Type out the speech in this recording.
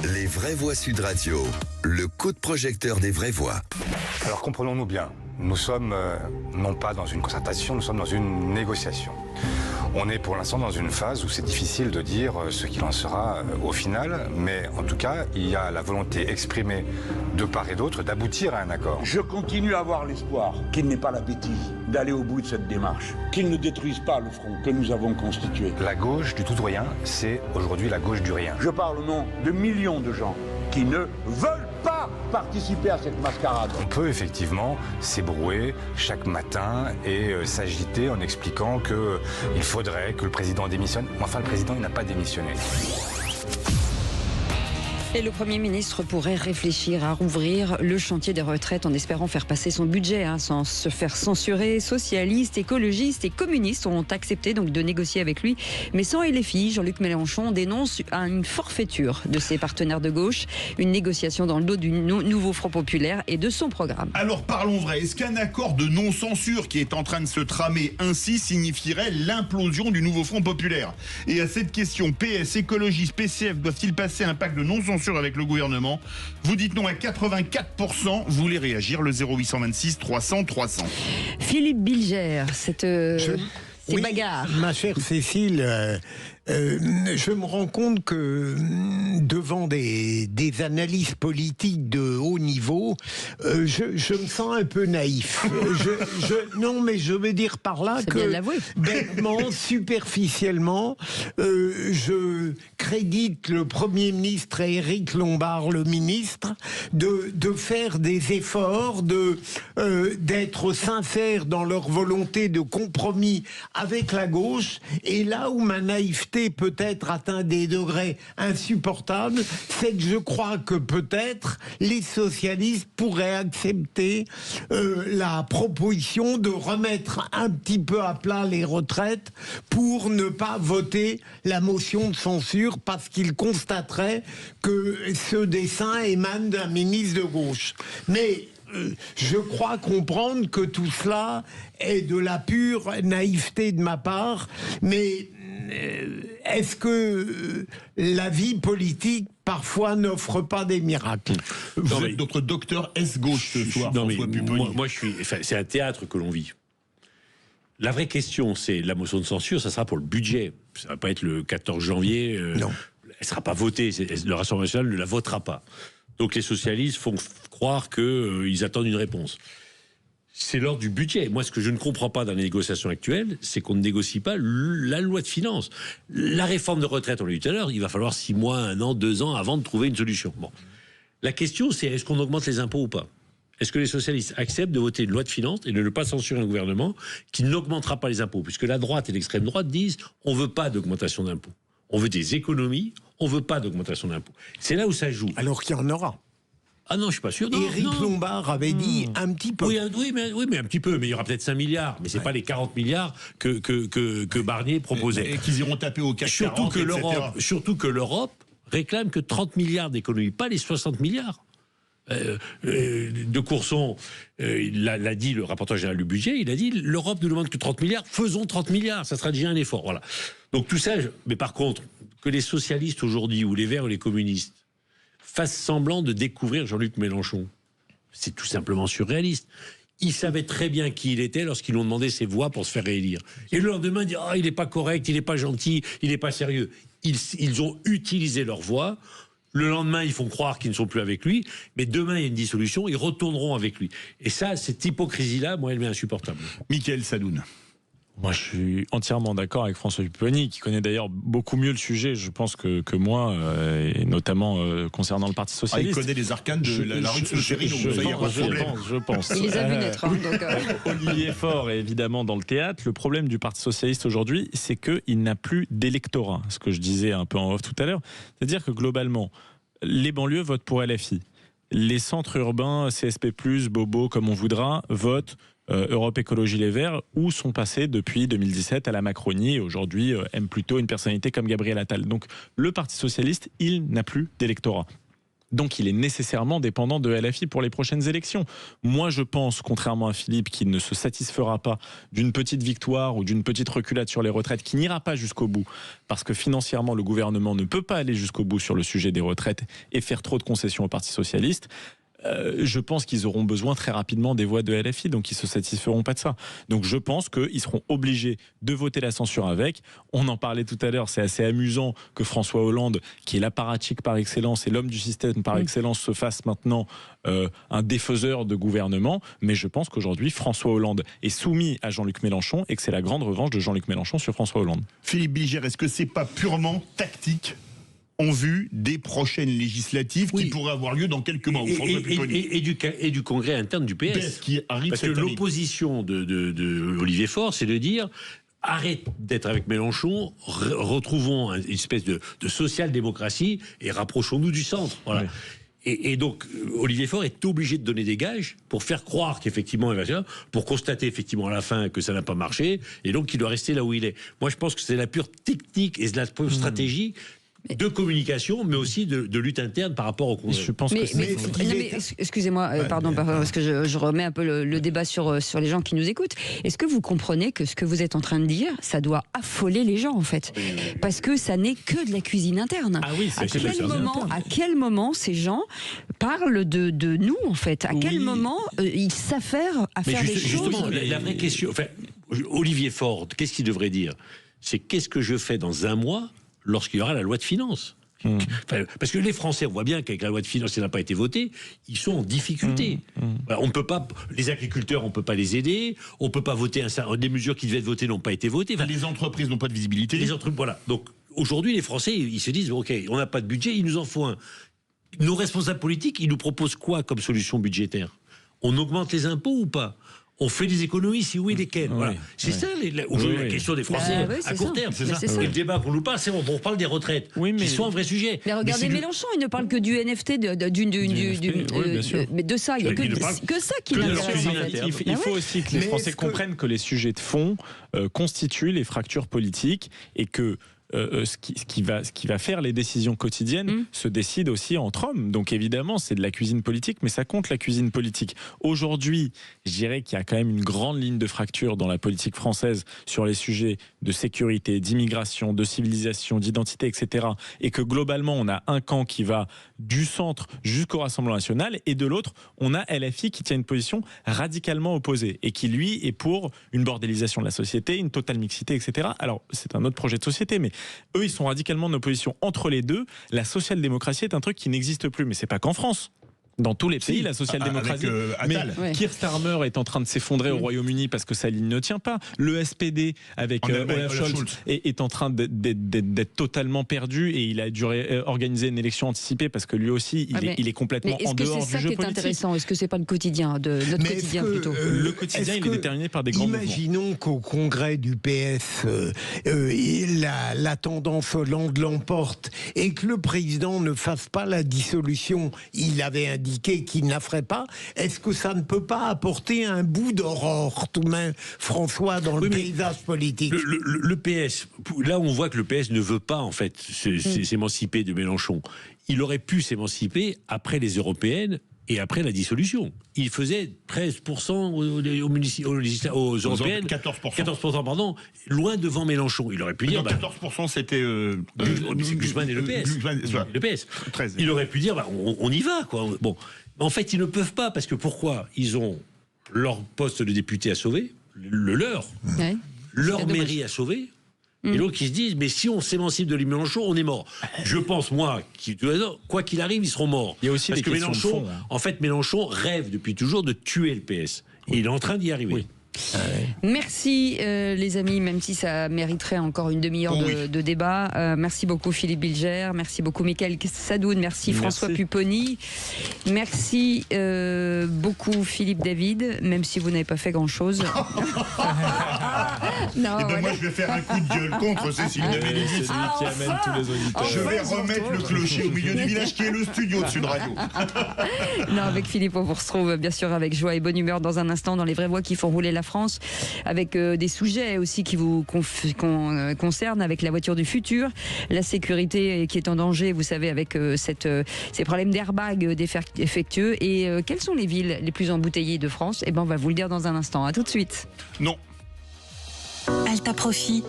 Les vraies voix Sud Radio, le coup de projecteur des vraies voix. Alors comprenons-nous bien, nous sommes non pas dans une concertation, nous sommes dans une négociation. On est pour l'instant dans une phase où c'est difficile de dire ce qu'il en sera au final, mais en tout cas, il y a la volonté exprimée de part et d'autre d'aboutir à un accord. Je continue à avoir l'espoir qu'il n'ait pas l'appétit d'aller au bout de cette démarche, qu'il ne détruise pas le front que nous avons constitué. La gauche du tout ou rien, c'est aujourd'hui la gauche du rien. Je parle au nom de millions de gens qui ne veulent pas participer à cette mascarade. On peut effectivement s'ébrouer chaque matin et s'agiter en expliquant qu'il faudrait que le président démissionne. Mais enfin, le président, il n'a pas démissionné. Et le Premier ministre pourrait réfléchir à rouvrir le chantier des retraites en espérant faire passer son budget sans se faire censurer. Socialistes, écologistes et communistes ont accepté donc de négocier avec lui. Mais sans LFI, Jean-Luc Mélenchon dénonce une forfaiture de ses partenaires de gauche. Une négociation dans le dos du nouveau Front populaire et de son programme. Alors parlons vrai. Est-ce qu'un accord de non-censure qui est en train de se tramer ainsi signifierait l'implosion du nouveau Front populaire? Et à cette question, PS, écologistes, PCF doivent-ils passer un pacte de non-censure avec le gouvernement? Vous dites non à 84%. Vous voulez réagir, le 0826 300 300. Philippe Bilger, ces bagarres. Ma chère Cécile, je me rends compte que devant des analyses politiques de haut niveau, je me sens un peu naïf. Non, mais je veux dire par là que, bêtement, superficiellement, je crédite le Premier ministre et Éric Lombard, le ministre, de faire des efforts, d'être sincères dans leur volonté de compromis avec la gauche. Et là où ma naïveté peut-être atteint des degrés insupportables, c'est que je crois que peut-être les socialistes pourraient accepter la proposition de remettre un petit peu à plat les retraites pour ne pas voter la motion de censure parce qu'ils constateraient que ce dessein émane d'un ministre de gauche. Mais je crois comprendre que tout cela est de la pure naïveté de ma part, mais est-ce que la vie politique parfois n'offre pas des miracles? Vous êtes notre docteur S-gauche ce soir, François Pupponi. Moi, c'est un théâtre que l'on vit. La vraie question, c'est la motion de censure, ça sera pour le budget. Ça ne va pas être le 14 janvier. Non. Elle ne sera pas votée. Le Rassemblement national ne la votera pas. Donc les socialistes font croire qu'ils attendent une réponse. C'est l'ordre du budget. Moi, ce que je ne comprends pas dans les négociations actuelles, c'est qu'on ne négocie pas la loi de finances. La réforme de retraite, on l'a dit tout à l'heure, il va falloir 6 mois, 1 an, 2 ans avant de trouver une solution. Bon. La question, c'est est-ce qu'on augmente les impôts ou pas? Est-ce que les socialistes acceptent de voter une loi de finances et de ne pas censurer un gouvernement qui n'augmentera pas les impôts? Puisque la droite et l'extrême droite disent on ne veut pas d'augmentation d'impôts. On veut des économies, on ne veut pas d'augmentation d'impôts. C'est là où ça joue. Alors qu'il y en aura. Ah non, je suis pas sûr. Éric Lombard avait dit un petit peu. Oui, mais un petit peu. Mais il y aura peut-être 5 milliards. Mais c'est pas les 40 milliards que Barnier proposait. Et qu'ils iront taper au CAC 40, surtout que l'Europe réclame que 30 milliards d'économies, pas les 60 milliards. De Courson, il l'a dit, le rapporteur général du budget, il a dit l'Europe ne demande que 30 milliards, faisons 30 milliards, ça sera déjà un effort. Voilà. Donc tout ça, mais par contre, que les socialistes aujourd'hui, ou les Verts ou les communistes, fassent semblant de découvrir Jean-Luc Mélenchon, c'est tout simplement surréaliste. Ils savaient très bien qui il était lorsqu'ils lui ont demandé ses voix pour se faire réélire. Et le lendemain, ils disent il n'est pas correct, il n'est pas gentil, il n'est pas sérieux. Ils ont utilisé leur voix. Le lendemain, ils font croire qu'ils ne sont plus avec lui, mais demain, il y a une dissolution, ils retourneront avec lui. Et ça, cette hypocrisie-là, moi, elle m'est insupportable. Mickaël Sadoun. Moi, je suis entièrement d'accord avec François Pupponi, qui connaît d'ailleurs beaucoup mieux le sujet, je pense, que moi, et notamment concernant le Parti socialiste. Il connaît les arcanes de la rue de Solferino, je pense. Il les a vus naître. Olivier Faure est évidemment dans le théâtre. Le problème du Parti socialiste aujourd'hui, c'est qu'il n'a plus d'électorat. Ce que je disais un peu en off tout à l'heure. C'est-à-dire que globalement, les banlieues votent pour LFI. Les centres urbains, CSP+, Bobo, comme on voudra, votent Europe Écologie Les Verts, où sont passés depuis 2017 à la Macronie, et aujourd'hui aiment plutôt une personnalité comme Gabriel Attal. Donc le Parti socialiste, il n'a plus d'électorat. Donc il est nécessairement dépendant de LFI pour les prochaines élections. Moi je pense, contrairement à Philippe, qu'il ne se satisfera pas d'une petite victoire ou d'une petite reculade sur les retraites, qui n'ira pas jusqu'au bout, parce que financièrement le gouvernement ne peut pas aller jusqu'au bout sur le sujet des retraites et faire trop de concessions au Parti socialiste. Je pense qu'ils auront besoin très rapidement des voix de LFI, donc ils ne se satisferont pas de ça. Donc je pense qu'ils seront obligés de voter la censure avec. On en parlait tout à l'heure, c'est assez amusant que François Hollande, qui est l'apparatchik par excellence et l'homme du système par excellence, se fasse maintenant un défaiseur de gouvernement. Mais je pense qu'aujourd'hui, François Hollande est soumis à Jean-Luc Mélenchon et que c'est la grande revanche de Jean-Luc Mélenchon sur François Hollande. Philippe Bilger, est-ce que c'est pas purement tactique en vue des prochaines législatives qui pourraient avoir lieu dans quelques mois? Et du congrès interne du PS. Qui arrive. Parce que l'opposition de Olivier Faure, c'est de dire arrête d'être avec Mélenchon, retrouvons une espèce de social-démocratie et rapprochons-nous du centre. Voilà. Oui. Et donc, Olivier Faure est obligé de donner des gages pour faire croire qu'effectivement, pour constater effectivement à la fin que ça n'a pas marché, et donc il doit rester là où il est. Moi, je pense que c'est la pure technique et la pure stratégie de communication, mais aussi de lutte interne par rapport au Congrès. Je pense excusez-moi, pardon, parce que je remets un peu le débat sur les gens qui nous écoutent. Est-ce que vous comprenez que ce que vous êtes en train de dire, ça doit affoler les gens, en fait? Parce que ça n'est que de la cuisine interne. Ah oui, c'est à quel moment ces gens parlent de nous, en fait? À quel moment ils s'affairent à faire des choses? Justement, la vraie question... Enfin, Olivier Faure, qu'est-ce qu'il devrait dire? C'est qu'est-ce que je fais dans un mois lorsqu'il y aura la loi de finances. Enfin, parce que les Français, on voit bien qu'avec la loi de finances, elle n'a pas été votée, ils sont en difficulté. On ne peut pas, les agriculteurs, on ne peut pas les aider, on ne peut pas voter, des mesures qui devaient être votées n'ont pas été votées. Enfin, les entreprises n'ont pas de visibilité. Voilà. Donc aujourd'hui, les Français, ils se disent, ok, on n'a pas de budget, il nous en faut un. Nos responsables politiques, ils nous proposent quoi comme solution budgétaire? On augmente les impôts ou pas? On fait des économies, si oui, lesquelles? Voilà. C'est ça aujourd'hui la question des Français à court terme. C'est ça. Et le débat qu'on nous parle, c'est on parle des retraites, qui sont un vrai sujet. Mais regardez Mélenchon, il ne parle que du NFT, mais de ça, il n'y a que ça qui l'intéresse. Il faut aussi que les Français comprennent que les sujets de fond constituent les fractures politiques et que ce qui va faire les décisions quotidiennes se décide aussi entre hommes. Donc évidemment, c'est de la cuisine politique, mais ça compte la cuisine politique. Aujourd'hui, je dirais qu'il y a quand même une grande ligne de fracture dans la politique française sur les sujets de sécurité, d'immigration, de civilisation, d'identité, etc. Et que globalement, on a un camp qui va du centre jusqu'au Rassemblement national, et de l'autre, on a LFI qui tient une position radicalement opposée et qui, lui, est pour une bordélisation de la société, une totale mixité, etc. Alors, c'est un autre projet de société, mais eux, ils sont radicalement en opposition entre les deux. La social-démocratie est un truc qui n'existe plus, mais c'est pas qu'en France. Dans tous les pays, la social-démocratie. Mais Keir Starmer est en train de s'effondrer au Royaume-Uni parce que sa ligne ne tient pas. Le SPD avec Olaf Scholz est en train d'être totalement perdu, et il a dû organiser une élection anticipée parce que lui aussi, il est complètement en dehors du jeu politique. Est-ce que c'est ça qui est intéressant? Est-ce que c'est pas le quotidien, notre quotidien plutôt? Le quotidien, il est déterminé par des grands mouvements. Imaginons qu'au congrès du PS, la tendance Hollande l'emporte et que le président ne fasse pas la dissolution. Il avait indiqué qu'il ne la ferait pas. Est-ce que ça ne peut pas apporter un bout d'aurore, tout de même, François, dans le paysage politique? Le PS, là on voit que le PS ne veut pas en fait s'émanciper de Mélenchon. Il aurait pu s'émanciper après les européennes et après la dissolution. Il faisait 13% aux européennes, 14%, pardon, loin devant Mélenchon. Il aurait pu dire... 14% c'était... Guzman et le PS. 13. Il aurait pu dire, on y va, quoi. Bon, en fait, ils ne peuvent pas, parce que pourquoi? Ils ont leur poste de député à sauver, leur mairie à sauver. Et donc ils se disent, mais si on s'émancipe de Mélenchon, on est mort. Je pense, moi, quoi qu'il arrive, ils seront morts. Il y a aussi parce que Mélenchon, en fait, Mélenchon rêve depuis toujours de tuer le PS. Et il est en train d'y arriver. Oui. Merci les amis, même si ça mériterait encore une demi-heure de débat. Merci beaucoup Philippe Bilger, merci beaucoup Mickaël Sadoun, merci François Pupponi, merci beaucoup Philippe David, même si vous n'avez pas fait grand-chose. Moi je vais faire un coup de gueule contre Cécile David. C'est lui qui amène tous les auditeurs. Je vais remettre le clocher au milieu du village qui est le studio de Sud Radio. Non, avec Philippe, on vous retrouve bien sûr avec joie et bonne humeur dans un instant dans les vraies voix qui font rouler la France. France, avec des sujets aussi qui vous concernent, avec la voiture du futur, la sécurité qui est en danger, vous savez, avec ces problèmes d'airbag défectueux. Et quelles sont les villes les plus embouteillées de France ? Eh ben, on va vous le dire dans un instant. À tout de suite. Non. Alta Profit.